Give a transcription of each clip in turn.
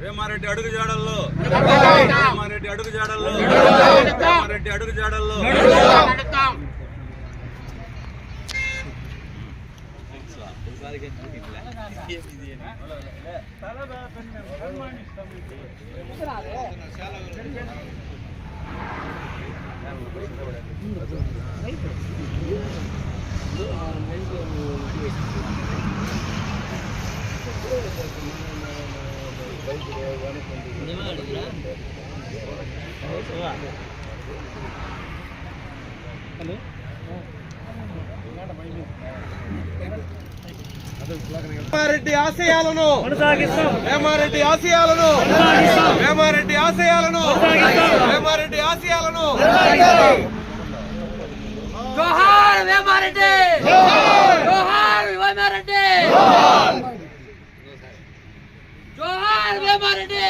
వేమారెడ్డి అడుగు జాడల్లో వేమారెడ్డి అడుగు జాడల్లో వేమారెడ్డి అడుగు జాడల్లో వేమారెడ్డి ఆశయాలను వేమారెడ్డి ఆశయాలను వేమారెడ్డి ఆశయాలను వేమారెడ్డి ఆశయాలను జోహార్ వేమారెడ్డి జోహార్ వేమారెడ్డి జోహార్ వేమారెడ్డి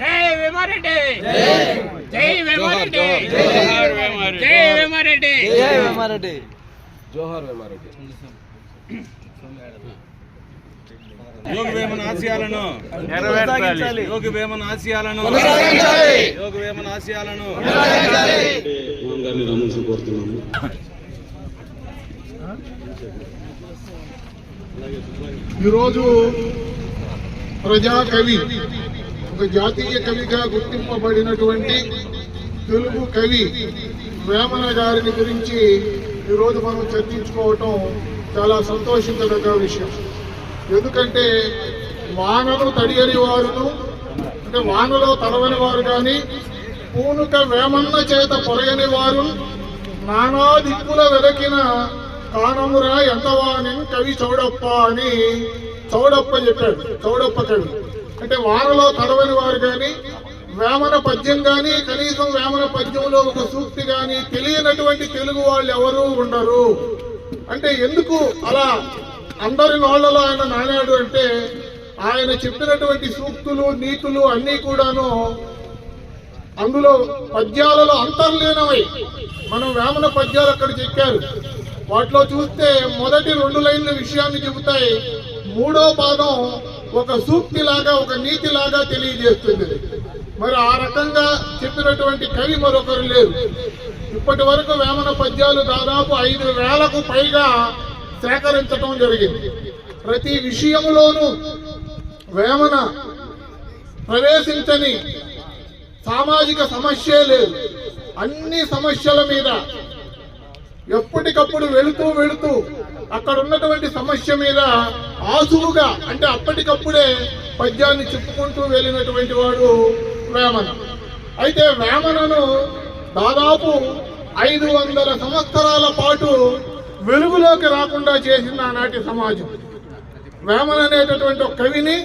జై వేమారెడ్డి జై వేమారెడ్డి జోహార్ వేమారెడ్డి జై వేమారెడ్డి జై వేమారెడ్డి జోహార్ వేమారెడ్డి. యోగి వేమన ఆశయాలను యోగి వేమన ఆశయాలను యోగి వేమన ఆశయాలను ఈరోజు ప్రజాకవి, ఒక జాతీయ కవిగా గుర్తింపబడినటువంటి తెలుగు కవి వేమన గారిని గురించి ఈరోజు మనం చర్చించుకోవటం చాలా సంతోషించదగ్గ విషయం. ఎందుకంటే వానలు తడియని వారును, అంటే వానలో తడవని వారు కానీ, పూనుక వేమన్న చేత పొరగని వారు, నానా దిక్కుల వెదకిన కానమురా ఎంతవాని కవి చౌడప్ప అని చౌడప్ప చెప్పాడు. చౌడప్ప కవి అంటే వానలో తడవని వారు కానీ, వేమన పద్యం కానీ, కనీసం వేమన పద్యంలో ఒక సూక్తి కానీ తెలియనటువంటి తెలుగు వాళ్ళు ఎవరూ ఉండరు. అంటే ఎందుకు అలా అందరి నోళ్లలో ఆయన నానాడు అంటే, ఆయన చెప్పినటువంటి సూక్తులు నీతులు అన్నీ కూడాను అందులో పద్యాలలో అంతర్లీనమై, మనం వేమన పద్యాలు అక్కడ చెప్పారు, వాటిలో చూస్తే మొదటి 2 లైన్ల విషయాన్ని చెబుతాయి, 3వ పాదం ఒక సూక్తి లాగా, ఒక నీతి లాగా తెలియజేస్తుంది. మరి ఆ రకంగా చెప్పినటువంటి కవి మరొకరు లేరు. ఇప్పటి వరకు వేమన పద్యాలు దాదాపు 5,000కు పైగా సేకరించడం జరిగింది. ప్రతి విషయంలోనూ వేమన ప్రవేశించని సామాజిక సమస్యే లేదు. అన్ని సమస్యల మీద ఎప్పటికప్పుడు వెళుతూ అక్కడ ఉన్నటువంటి సమస్య మీద ఆసువుగా, అంటే అప్పటికప్పుడే పద్యాన్ని చెప్పుకుంటూ వెళ్ళినటువంటి వాడు వేమన. అయితే వేమనను దాదాపు 500 సంవత్సరాల పాటు వెలుగులోకి రాకుండా చేసింది ఆనాటి సమాజం. వేమన అనేటటువంటి ఒక కవిని,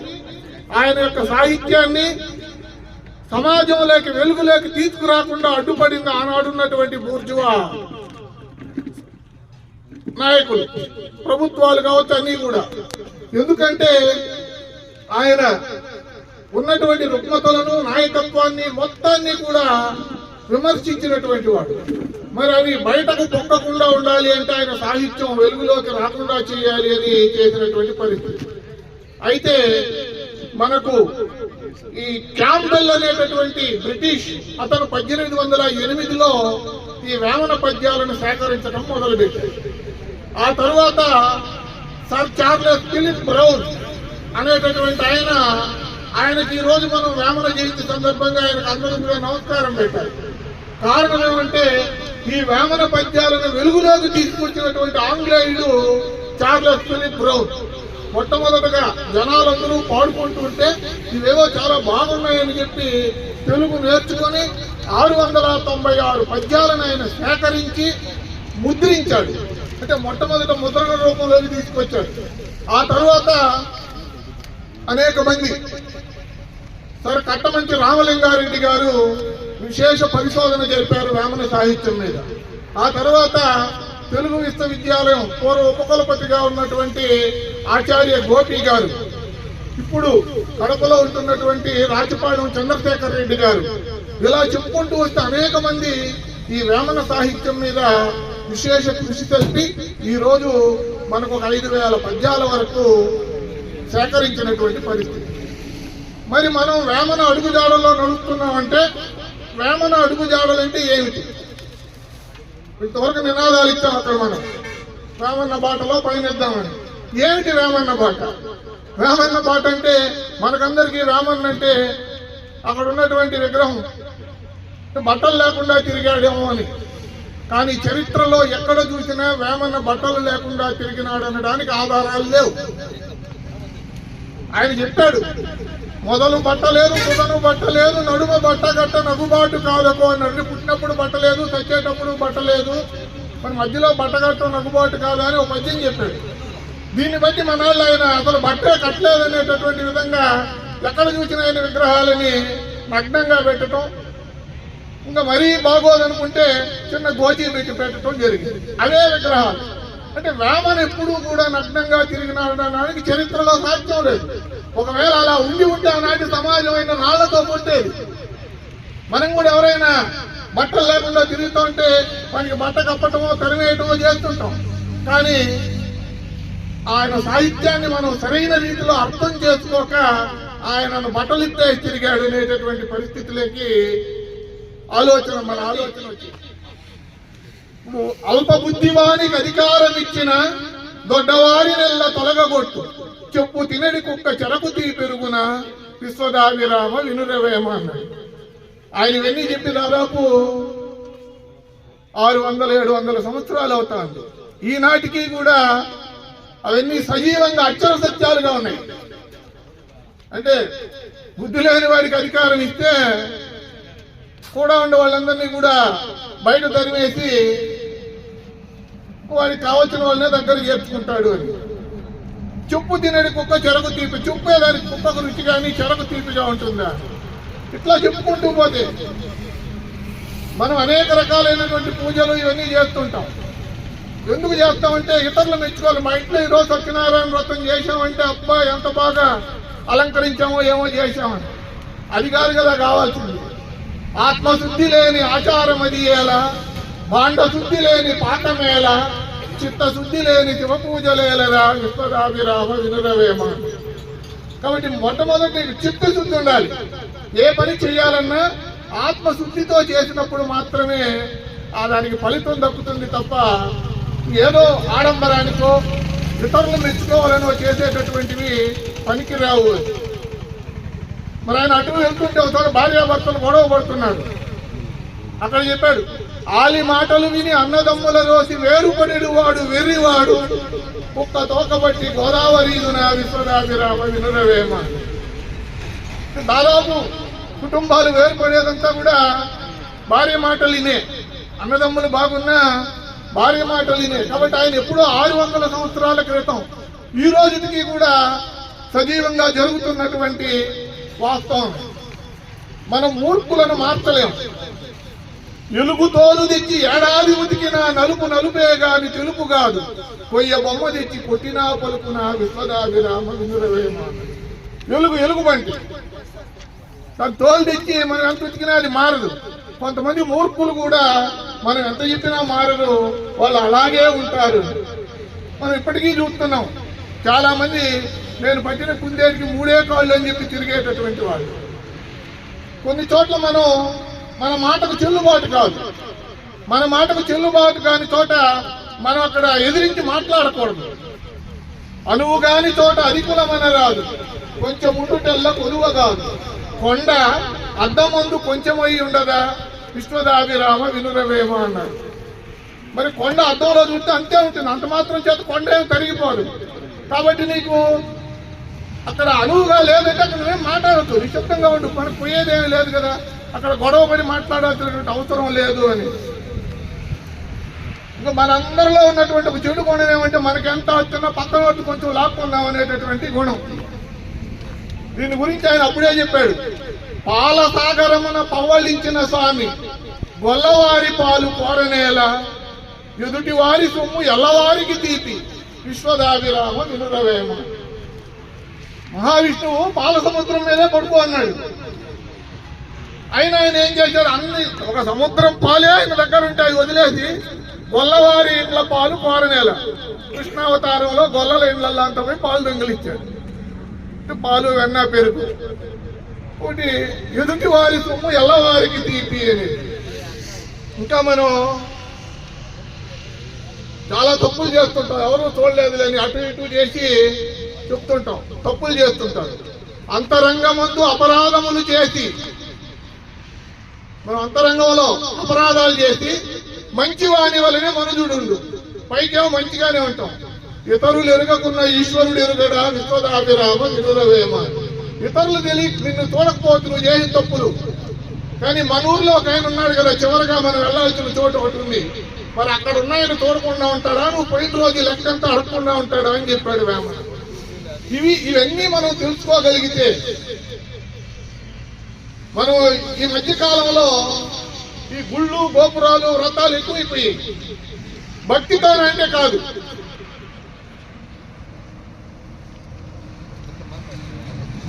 ఆయన యొక్క సాహిత్యాన్ని సమాజంలోకి వెలుగులోకి తీసుకురాకుండా అడ్డుపడింది ఆనాడున్నటువంటి బూర్జువా నాయకులు, ప్రభుత్వాలు కావచ్చు, అన్నీ కూడా. ఎందుకంటే ఆయన ఉన్నటువంటి రుగ్మతలను, నాయకత్వాన్ని మొత్తాన్ని కూడా విమర్శించినటువంటి వాడు. మరి అవి బయటకు పొక్కకుండా ఉండాలి అంటే ఆయన సాహిత్యం వెలుగులోకి రాకుండా చేయాలి అని చేసినటువంటి పరిస్థితి. అయితే మనకు ఈ క్యాంబెల్ అనేటటువంటి బ్రిటిష్ అతను 1808లో ఈ వేమన పద్యాలను సేకరించడం మొదలుపెట్టాడు. ఆ తరువాత సర్ చార్లెస్ ఫిలిప్ బ్రౌన్ అనేటటువంటి ఆయనకి ఈ రోజు మనం వేమన జయంతి సందర్భంగా ఆయనకు అందరూ కూడా నమస్కారం పెట్టారు. కారణం ఏమంటే, ఈ వేమన పద్యాలను వెలుగులోకి తీసుకొచ్చినటువంటి ఆంగ్లేయుడు చార్లెస్ ఫిలిప్ బ్రౌన్. మొట్టమొదటగా జనాలందరూ పాడుకుంటుంటే ఇవేవో చాలా బాగున్నాయని చెప్పి తెలుగు నేర్చుకొని 696 పద్యాలను ఆయన సేకరించి ముద్రించాడు. అంటే మొట్టమొదట ముద్రణ రూపంలోకి తీసుకొచ్చాడు. ఆ తర్వాత అనేక మంది, సర్ కట్టమంచి రామలింగారెడ్డి గారు విశేష పరిశోధన జరిపారు వేమన సాహిత్యం మీద. ఆ తర్వాత తెలుగు విశ్వవిద్యాలయం పూర్వ ఉపకులపతిగా ఉన్నటువంటి ఆచార్య గోపి గారు, ఇప్పుడు కడపలో ఉంటున్నటువంటి రాచపాళెం చంద్రశేఖర్ రెడ్డి గారు, ఇలా చెప్పుకుంటూ వస్తే అనేక మంది ఈ వేమన సాహిత్యం మీద విశేష కృషి తెలిపి ఈ రోజు మనకు ఒక 5,000 పద్యాల వరకు సేకరించినటువంటి పరిస్థితి. మరి మనం వేమన అడుగుజాడల్లో నడుస్తున్నామంటే వేమన అడుగుజాడలంటే ఏమిటి? ఇంతవరకు నినాదాలు ఇచ్చాం అక్కడ మనం వేమన్న బాటలో పయనిద్దామని. ఏమిటి వేమన్న బాట? వేమన్న బాట అంటే మనకందరికీ వేమన్న అంటే అక్కడ ఉన్నటువంటి విగ్రహం బట్టలు లేకుండా తిరిగాడేమో అని. కానీ చరిత్రలో ఎక్కడ చూసినా వేమన్న బట్టలు లేకుండా తిరిగినాడు అనడానికి ఆధారాలు లేవు. ఆయన చెప్పాడు, మొదలు బట్టలేదు, తుదను బట్టలేదు, నడుమ బట్టగట్ట నగుబాటు కాదకో అన్నాడు. పుట్టినప్పుడు బట్టలేదు, చచ్చేటప్పుడు బట్టలేదు, మరి మధ్యలో బట్టగట్ట నగుబాటు కాదా అని ఒక పద్యం చెప్పాడు. దీన్ని బట్టి మనాళ్ళు ఆయన అసలు బట్టే కట్టలేదు అనేటటువంటి విధంగా ఎక్కడ చూసిన ఆయన విగ్రహాలని నగ్నంగా పెట్టడం, ఇంకా మరీ బాగోదనుకుంటే చిన్న గోచీ పెట్టి పెట్టడం జరిగింది. అవే విగ్రహాలు. అంటే వేమన ఎప్పుడూ కూడా నగ్నంగా తిరిగినాడడానికి చరిత్రలో సాధ్యం లేదు. ఒకవేళ అలా ఉండి ఉంటే ఆనాటి సమాజం అయిన రాళ్లతో కొట్టేది. మనం కూడా ఎవరైనా బట్టలు లేకుండా తిరుగుతూ ఉంటే మనకి బట్ట కప్పటమో తరివేయటమో చేస్తుంటాం. కానీ ఆయన సాహిత్యాన్ని మనం సరైన రీతిలో అర్థం చేసుకోక ఆయనను బట్టలు ఇస్తే తిరిగాడు అనేటటువంటి పరిస్థితులకి మన ఆలోచన వచ్చింది. ఇప్పుడు అల్ప బుద్ధివానికి అధికారం ఇచ్చిన దొడ్డవారి నెల్ల తొలగగొట్టు, చెప్పు తినడి కుక్క చెరకు తీ పెరుగున విశ్వదాభిరామ వినురవేమ అన్నాడు. ఆయన ఇవన్నీ చెప్పి దాదాపు 600-700 సంవత్సరాలు అవుతాంది. ఈనాటికి కూడా అవన్నీ సజీవంగా అక్షర సత్యాలుగా ఉన్నాయి. అంటే బుద్ధి లేని వాడికి అధికారం ఇస్తే కూడా ఉండే వాళ్ళందరినీ కూడా బయట తరిమేసి వాడికి కావాల్సిన వాళ్ళనే దగ్గర చేర్చుకుంటాడు అని. చెప్పు తినడి కుక్క చెరకు తీపి, చెప్పే దానికి కుక్కకు రుచి కానీ చెరకు తీపిగా ఉంటుందా? ఇట్లా చెప్పుకుంటూ పోతే మనం అనేక రకాలైనటువంటి పూజలు ఇవన్నీ చేస్తుంటాం. ఎందుకు చేస్తామంటే ఇతరులు మెచ్చుకోవాలి. మా ఇంట్లో ఈరోజు సత్యనారాయణ వ్రతం చేశామంటే అబ్బా ఎంత బాగా అలంకరించామో ఏమో చేశామని. అది కాదు కదా కావాల్సింది. ఆత్మశుద్ధి లేని ఆచారం అది ఎలా, భాండ శుద్ధి లేని పాఠమేలా, చిత్తశుద్ధి లేని శివపూజలేలరా విశ్వదాభిరామ వినురవేమ. కాబట్టి మొట్టమొదటి చిత్తశుద్ధి ఉండాలి. ఏ పని చేయాలన్నా ఆత్మశుద్ధితో చేసినప్పుడు మాత్రమే దానికి ఫలితం దక్కుతుంది తప్ప ఏదో ఆడంబరానికో ఇతరులు మెచ్చుకోవాలనో చేసేటటువంటివి పనికిరావు. మరి ఆయన అటు వెళ్తుంటే ఒకసారి భార్యాభర్తలు గొడవ పడుతున్నాడు. అక్కడ చెప్పాడు, ఆలి మాటలు విని అన్నదమ్ముల రోసి వేరుపడి వాడు వెర్రివాడు, కుక్క తోకబట్టి గోదావరీదున విశ్వదాభిరామ వినురవేమ. దాదాపు కుటుంబాలు వేరుపడేదంతా కూడా భార్య మాటలు వినే. అన్నదమ్ములు బాగున్నా భార్య మాటలు వినే. కాబట్టి ఆయన ఎప్పుడో 600 సంవత్సరాల క్రితం ఈ రోజుకి కూడా సజీవంగా జరుగుతున్నటువంటి వాస్తవం. మనం మూర్ఖులను మార్చలేము. ఎలుగు తోలు తెచ్చి ఏడాది ఉతికినా నలుపు నలుపే గాని తెలుపు కాదు, కొయ్య బొమ్మ తెచ్చి కొట్టినా పలుకున విశ్వదాభిరామ వినురవేమ. ఎలుగు బంటి తను తోలు తెచ్చి మనం ఎంత ఉతికినా అది మారదు. కొంతమంది మూర్ఖులు కూడా మనం ఎంత చెప్పినా మారరు, వాళ్ళు అలాగే ఉంటారు. మనం ఇప్పటికీ చూస్తున్నాం. చాలా మంది నేను పట్టిన కుందేటికి 3 కాళ్ళు అని చెప్పి తిరిగేటటువంటి వాళ్ళు. కొన్ని చోట్ల మన మాటకు చెల్లుబాటు కాదు. మన మాటకు చెల్లుబాటు కాని చోట మనం అక్కడ ఎదిరించి మాట్లాడకూడదు. అనువు కాని చోట అధికులమన రాదు, కొంచెం ఉండుటెల్ల కొలువ కాదు, కొండ అద్దమందు కొంచెం అయి ఉండదా విశ్వదాభిరామ వినురవేమ అన్నాడు. మరి కొండ అద్దంలో చూస్తే అంతే ఉంటుంది. అంత మాత్రం చేత కొండ ఏం కరిగిపోదు. కాబట్టి నీకు అక్కడ అనువుగా లేదంటే అక్కడ నువ్వేం మాట్లాడద్దు, నిశ్శబ్దంగా ఉండు. మనకు పోయేదేమీ లేదు కదా, అక్కడ గొడవ పడి మాట్లాడాల్సినటువంటి అవసరం లేదు అని. ఇంకా మనందరిలో ఉన్నటువంటి ఒక చెడు గుణం ఏమంటే మనకి ఎంత వచ్చినా పక్కన వద్దు కొంచెం లాక్కుందాం అనేటటువంటి గుణం. దీని గురించి ఆయన అప్పుడే చెప్పాడు, పాలసాగరమున పవ్వళించిన స్వామి గొల్లవారి పాలు కోరనేల, ఎదుటి వారి సొమ్ము ఎల్లవారికి తీపి విశ్వదాభిరామ వినురవేమ. మహావిష్ణువు పాల సముద్రం మీదే పడుకో అన్నాడు. ఆయన ఏం చేశాడు, అన్ని ఒక సముద్రం పాలే ఆయన దగ్గర ఉంటాయి వదిలేసి గొల్లవారి ఇండ్ల పాలు కోరనేల. కృష్ణావతారంలో గొల్లల ఇండ్లలో అంతా పోయి పాలు దొంగిలిచ్చాడు. పాలు వెన్న పెరుగు ఒకటి ఎదుటి వారి సొమ్ము ఎల్లవారికి తీపి అని. ఇంకా మనం చాలా తప్పులు చేస్తుంటాం, ఎవరు చూడలేదు అని అటు ఇటు చేసి చెప్తుంటాం, తప్పులు చేస్తుంటారు. అంతరంగమందు అపరాధములు చేసి, మనం అంతరంగంలో అపరాధాలు చేసి మంచి వాని వలనే మనుజుడు, పైకేమో మంచిగానే ఉంటాం. ఇతరులు ఎరుగకున్న ఈశ్వరుడు ఎరుగడా విశ్వదాభిరామ వినురవేమ. ఇతరులు తెలియ నిన్ను చూడకపోవచ్చు నువ్వు చేసిన తప్పులు, కానీ మన ఊర్లో ఒక ఆయన ఉన్నాడు కదా, చివరిగా మనం వెళ్ళాల్సిన చోటు ఒకటి ఉంది, మరి అక్కడ ఉన్నాయని చూడకుండా ఉంటాడా, నువ్వు పోయిన రోజు లెక్కంతా అడగకుండా ఉంటాడా అని చెప్పాడు వేమన. ఇవన్నీ మనం తెలుసుకోగలిగితే, మనం ఈ మధ్య కాలంలో ఈ గుళ్ళు గోపురాలు వ్రతాలు ఎక్కువైపోయాయి. భక్తితోనంటే కాదు,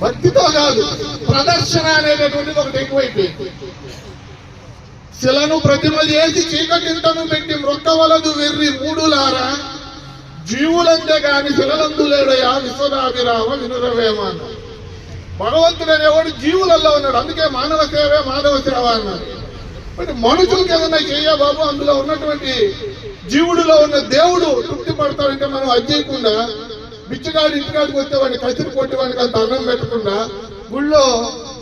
భక్తితో కాదు, ప్రదర్శన అనేటటువంటిది ఒకటి ఎక్కువైపోయింది. శిలను ప్రతిమ చేసి చీకటింతను పెట్టి మృక్కవలదు వెర్రి మూడులారా, జీవులంతే గాని శిలలందు లేడయా విశ్వదాభిరామ వినురవేమ అన్నాడు. భగవంతుడు అనేవాడు జీవులలో ఉన్నాడు, అందుకే మానవ సేవే మాధవ సేవ అన్నారు. అంటే మనుషులకి ఏదన్నా చెయ్య బాబు, అందులో ఉన్నటువంటి జీవుడిలో ఉన్న దేవుడు తృప్తి పడతాడంటే మనం అది చేయకుండా, బిచ్చగాడు ఇంటికాడికి వచ్చే వాడిని కసిరి కొట్టి వాడికి అంత అన్నం పెట్టకుండా గుళ్ళో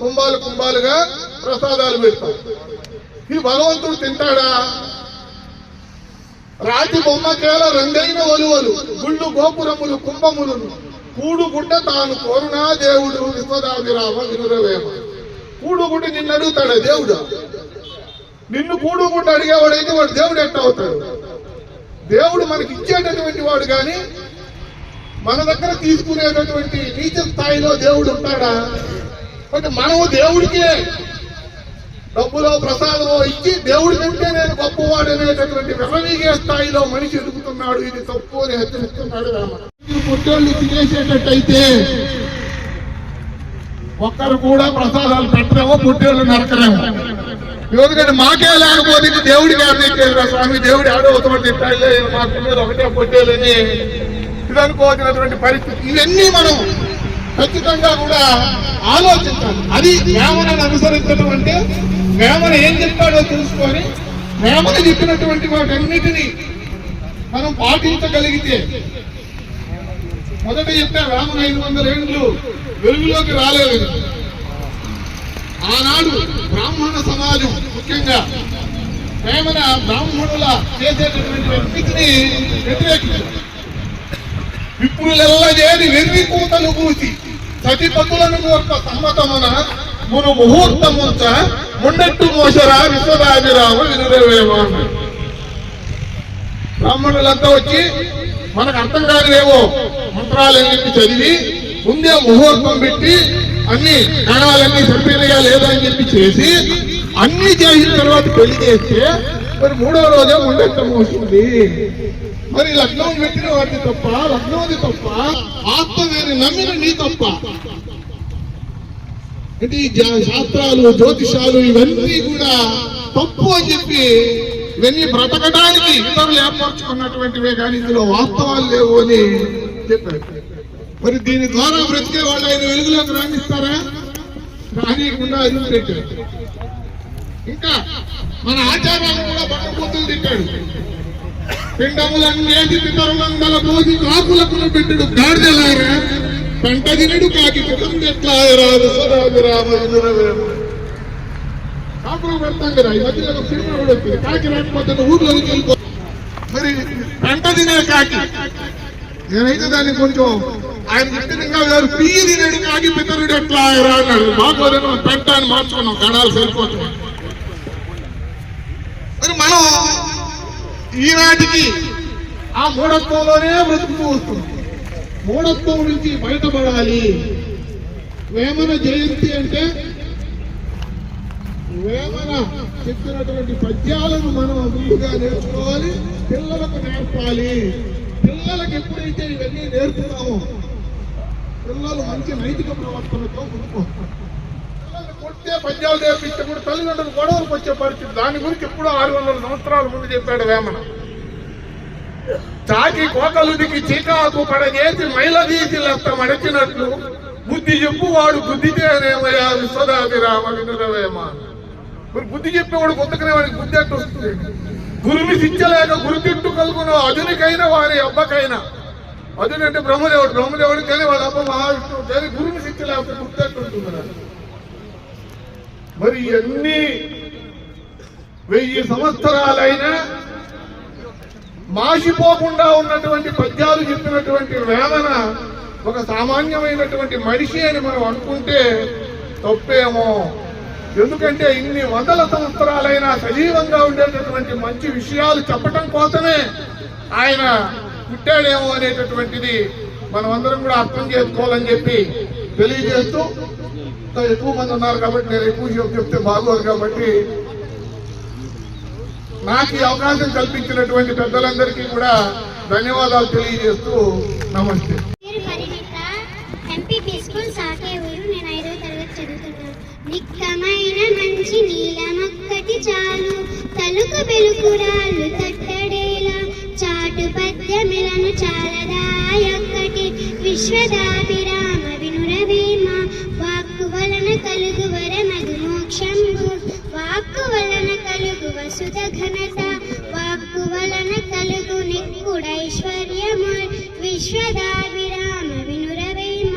కుంభాలు కుంభాలుగా ప్రసాదాలు పెడతాం. ఇది భగవంతుడు తింటాడా? రాతి బొమ్మకేల రెండైన ఒలువలు గుళ్ళు గోపురములు కుంభములను కూడుగుడ్డ తాను కోరునా దేవుడు విశ్వదాభిరామ వినురవేమ. కూడుగుడ్డ నిన్ను అడుగుతాడా దేవుడు? నిన్ను కూడుగుడ్డ అడిగేవాడైతే వాడు దేవుడు ఎట్ట అవుతాడు? దేవుడు మనకి ఇచ్చేటటువంటి వాడు, కానీ మన దగ్గర తీసుకునేటటువంటి నీచ స్థాయిలో దేవుడు ఉంటాడా? అంటే మనము దేవుడికే డబ్బులో ప్రసాదమో ఇచ్చి దేవుడి కంటే నేను గొప్పవాడు అనేటటువంటి విరవీగే స్థాయిలో మనిషి ఎదుగుతున్నాడు. ఇది తప్పు అని హెచ్చరిస్తున్నాడు రామ. పుట్టోళ్ళు తినేసేటట్టయితే ఒక్కరు కూడా ప్రసాదాలు పెట్టరేమో, పుట్టేళ్ళు నరకరేమో. ఎందుకంటే మాకే లేకపోతే దేవుడికి ఆడేరా స్వామి, దేవుడి ఆడవుతాడు తిట్టాలే, మాకు మీద ఒకటే పొట్టేలని ఇది అనుకోవాల్సినటువంటి పరిస్థితి. ఇవన్నీ మనం ఖచ్చితంగా కూడా ఆలోచించాలి. అది వేమనను అనుసరించడం అంటే, వేమన ఏం చెప్పాడో తెలుసుకొని వేమన చెప్పినటువంటి వాటన్నిటినీ మనం పాటించగలిగితే, మొదట చెప్పే వేమన 500 ఏళ్ళు వెలుగులోకి రాలేదు. ఆనాడు బ్రాహ్మణ సమాజం ముఖ్యంగా వేమన బ్రాహ్మణుల చేసేటటువంటి వ్యక్తిని వ్యతిరేకించారు. విప్రులెల్ల చేరి వెర్రి కూతలు పూసి సతిపతులను కోర్ప సమ్మతమున మును ముహూర్తముంచ ముండెట్టు మోసరా విశ్వదాభిరామ వినురవేమ. బ్రాహ్మణులంతా వచ్చి మనకు అర్థం కానివేవో మంత్రాలన్నీ చదివి ముందే ముహూర్తం పెట్టి అన్ని కణాలన్నీ సరిపోయినాయా లేదా అని చెప్పి చేసి అన్ని చేసిన తర్వాత పెళ్లి చేస్తే మరి 3వ రోజే ముండెట్ట మోస్తుంది. మరి లగ్నం పెట్టిన వాడిని తప్ప, లగ్నంది తప్ప, ఆత్మవేని నమ్మిన నీ తప్ప. అంటే ఈ శాస్త్రాలు జ్యోతిషాలు ఇవన్నీ కూడా తప్పు అని చెప్పి ఇవన్నీ బ్రతకడానికి ఇతరులు ఏర్పరచుకున్నటువంటివే, కానీ ఇందులో వాస్తవాలు లేవు అని చెప్పారు. మరి దీని ద్వారా బ్రతికే వాళ్ళు ఆయన వెలుగులోకి రాణిస్తారా? రానియకుండా అది పెట్టారు. ఇంకా మన ఆచారాలను కూడా బండబూతులు తిట్టాడు. పిండములన్నేటి పితరులందల పోసి కాకులకు పెట్టుడు గాడిదలారా, పంట తినడు కాకి కుటుంబం ఎట్లా రాదు సదాభిరామ వినురవేమ. కాకులు పెడతాం కదా, ఈ మధ్యలో సినిమా కూడా వచ్చింది, కాకి రాకపోతే ఊర్లోకి వెళ్ళిపో. మరి పంట తినే కాకి, నేనైతే దాన్ని కొంచెం ఆయన వ్యక్తిగా గారు పియ్యి తినేడు కాకి పితరుడు ఎట్లా రా అన్నాడు. బాగోదని పంట అని మార్చుకున్నాం, గణాలు సరిపోతున్నాం. మరి మనం ఈనాటికి ఆ మూఢత్వంలోనే బ్రతుకుతూ వస్తున్నాం. మూఢత్వం నుంచి బయటపడాలి. వేమన జయంతి అంటే వేమన చెప్పినటువంటి పద్యాలను మనం ముందుగా నేర్చుకోవాలి, పిల్లలకు నేర్పాలి. పిల్లలకు ఎప్పుడైతే ఇవన్నీ నేర్పుతామో పిల్లలు మంచి నైతిక ప్రవర్తనతో ముందుకొస్తారు. పిల్లల్ని కొట్టే పద్యాలు నేర్పిస్తే కూడా తల్లిదండ్రులు గొడవలకు వచ్చే పరిస్థితి. దాని గురించి ఎప్పుడో 600 సంవత్సరాల ముందు చెప్పాడు వేమన. చాకి కోకలుదికి చీకాకు పడజేసి మైలదీసి లెక్క మడచినట్లు బుద్ధి చెప్పు వాడు బుద్ధితేనేమయ్యా విశ్వదాభిరామ వినురవేమ. మరి బుద్ధి చెప్పేవాడు కొత్తకనే వాడికి బుద్ధి అట్టు వస్తుంది. గురుని శిక్షలేక గురు తిట్టు కలుగును అదునికైనా వారి అబ్బకైనా. అదుని అంటే బ్రహ్మదేవుడు కానీ వాళ్ళ అబ్బ మహావిష్ణువు కానీ గురుని శిక్ష లేకపోతే బుద్ధి అట్టు ఉంటుంది. మరి ఎన్ని 1000 సంవత్సరాలైనా మాసిపోకుండా ఉన్నటువంటి పద్యాలు చెప్పినటువంటి వేమన ఒక సామాన్యమైనటువంటి మనిషి అని మనం అనుకుంటే తప్పేమో. ఎందుకంటే ఇన్ని 100 సంవత్సరాలైనా సజీవంగా ఉండేటటువంటి మంచి విషయాలు చెప్పటం కోసమే ఆయన పుట్టాడేమో అనేటటువంటిది మనం అందరం కూడా అర్థం చేసుకోవాలని చెప్పి తెలియజేస్తూ, ఎక్కువ మంది ఉన్నారు కాబట్టి నేను ఎక్కువ చెప్తే బాగోదు కాబట్టి నాకు ఈ అవకాశం కల్పించినటువంటి పెద్దలందరికీ కూడా ధన్యవాదాలు తెలియజేస్తూ నమస్తే. ఎంపీపీ స్కూల్ సాకే ఊరు. నేను 5వ తరగతి చదువుతున్నాను. నిక్కమైన మంచి నీలమొక్కటి చాలు, తలుకు బెలుకురాళ్ళు తట్టడేలా, చాటు పద్యమిలను చాలదాయొక్కటి, విశ్వదాభిరామ వినురవేమ. వాక్కు వలన కలుగు వరమగు మోక్షంబు, వాక్కు వలన కలుగు వసుధ ఘనత, వాక్కు వలన కలుగు నిక్కుడైశ్వర్యము, విశ్వదాభిరామ వినురవేమ.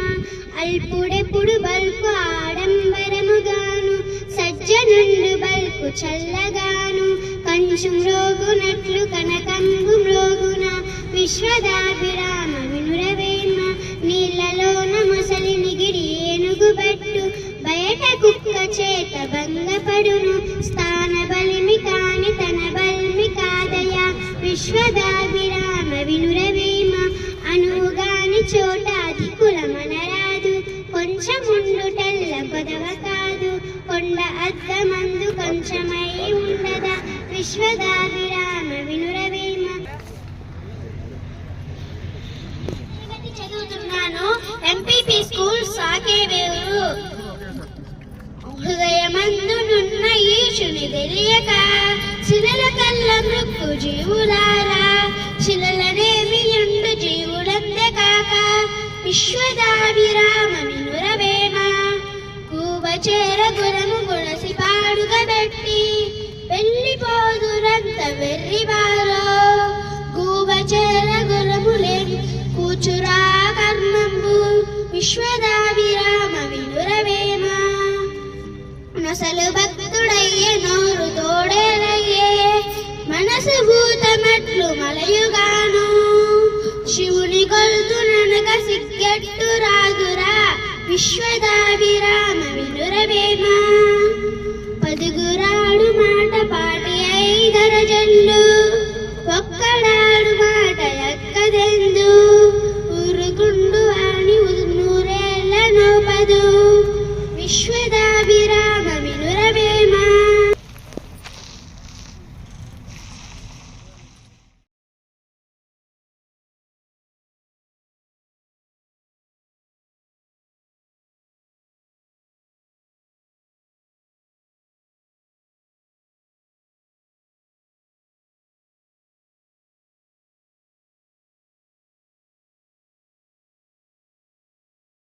అల్పుడెప్పుడు బల్కు ఆడంబరముగాను, సజ్జనుండు బల్కు చల్లగాను, కంచు మ్రోగునట్లు కనకంబు మ్రోగున, విశ్వదాభిరామ వినురవేమ. నీళ్లలోన మొసలి నిగిడి ఏనుగు బట్టు, బయట కుక్క చేత భంగపడును, స్థాన బలిమి కాని తన బల్మి కాదయ, విశ్వదాభిరామ వినురవేమ. అనుగాని చోట అధికులమనరాదు, కొంచెముండుటెల్ల కొదవ కాదు, కొండ అద్దమందు కొంచెమై ఉండదా, విశ్వదాభిరామ వినురవేమ. చదువుతున్నాను. MPP school సాకేవేరు. హృదయమందునున్న ఈశుని తెలియక, శిలల కల్ల మృక్కు జీవులారా, శిలలనేమియుండు జీవులందే కాక, విశ్వదాభిరామ వినురవేమ. కూవచేర గుణము గుణసి పాడుగబెట్టి, వెళ్ళిపోదురంత వెర్రివారో, కూవచేర గుణములేని కూచురా కర్మంబు, విశ్వదాభిరామ వినురవేమ. నొసలు భక్తుడయ్యే నోరు తోడేలయ్యే, మనసు భూతమట్లు మలయుగాను, శివుని గొల్తుననక సిగ్గెట్టు రాదురా, విశ్వదాభిరామ వినురవేమ.